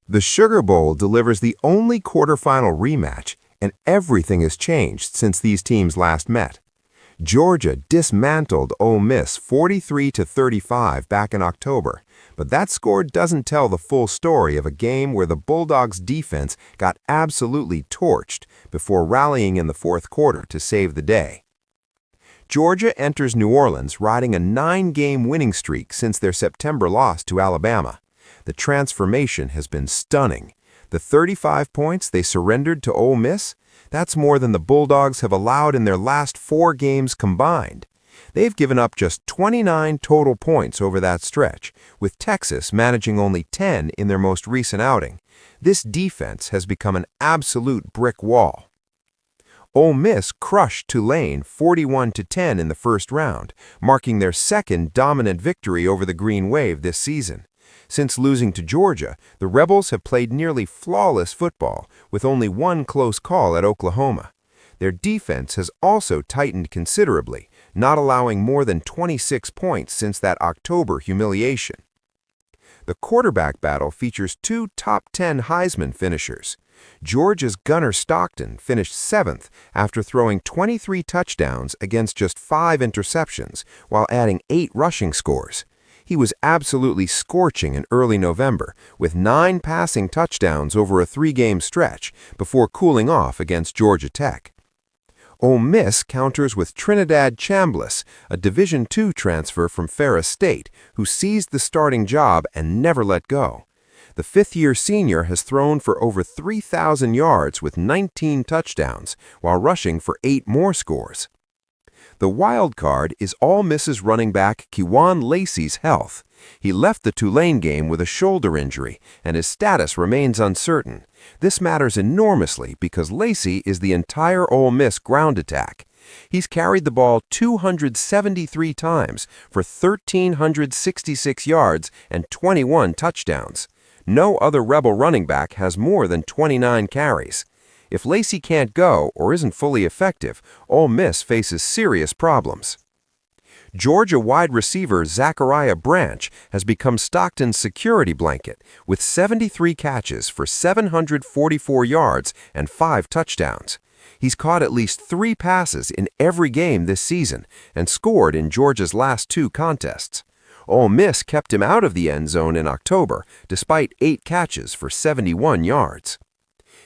The Sugar Bowl delivers the only quarterfinal rematch, and everything has changed since these teams last met. Georgia dismantled Ole Miss 43-35 back in October, but that score doesn't tell the full story of a game where the Bulldogs' defense got absolutely torched before rallying in the fourth quarter to save the day. Georgia enters New Orleans riding a 9-game winning streak since their September loss to Alabama. The transformation has been stunning. The 35 points they surrendered to Ole Miss, that's more than the Bulldogs have allowed in their last 4 games combined. They've given up just 29 total points over that stretch, with Texas managing only 10 in their most recent outing. This defense has become an absolute brick wall. Ole Miss crushed Tulane 41-10 in the first round, marking their second dominant victory over the Green Wave this season. Since losing to Georgia, the Rebels have played nearly flawless football, with only one close call at Oklahoma. Their defense has also tightened considerably, not allowing more than 26 points since that October humiliation. The quarterback battle features 2 top 10 Heisman finishers. Georgia's gunner Stockton finished 7th after throwing 23 touchdowns against just 5 interceptions, while adding 8 rushing scores. He was absolutely scorching in early November, with 9 passing touchdowns over a 3-game stretch before cooling off against Georgia Tech. Ole Miss counters with Trinidad Chambliss, a Division II transfer from Ferris State, who seized the starting job and never let go. The 5th-year senior has thrown for over 3,000 yards with 19 touchdowns, while rushing for 8 more scores. The wild card is Ole Miss's running back Kewan Lacy's health. He left the Tulane game with a shoulder injury, and his status remains uncertain. This matters enormously because Lacy is the entire Ole Miss ground attack. He's carried the ball 273 times for 1,366 yards and 21 touchdowns. No other Rebel running back has more than 29 carries. If Lacy can't go or isn't fully effective, Ole Miss faces serious problems. Georgia wide receiver Zachariah Branch has become Stockton's security blanket with 73 catches for 744 yards and 5 touchdowns. He's caught at least 3 passes in every game this season and scored in Georgia's last 2 contests. Ole Miss kept him out of the end zone in October, despite 8 catches for 71 yards.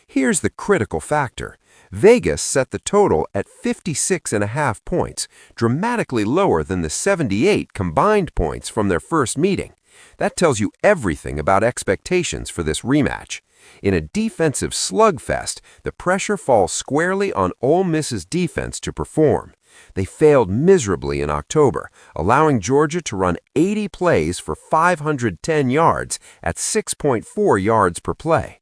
Here's the critical factor. Vegas set the total at 56.5 points, dramatically lower than the 78 combined points from their first meeting. That tells you everything about expectations for this rematch. In a defensive slugfest, the pressure falls squarely on Ole Miss's defense to perform. They failed miserably in October, allowing Georgia to run 80 plays for 510 yards at 6.4 yards per play.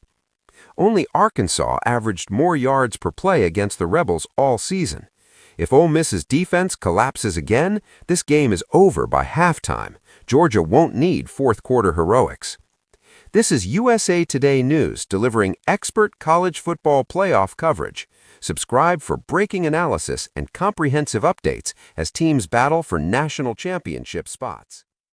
Only Arkansas averaged more yards per play against the Rebels all season. If Ole Miss's defense collapses again, this game is over by halftime. Georgia won't need fourth-quarter heroics. This is USA Today News delivering expert college football playoff coverage. Subscribe for breaking analysis and comprehensive updates as teams battle for national championship spots.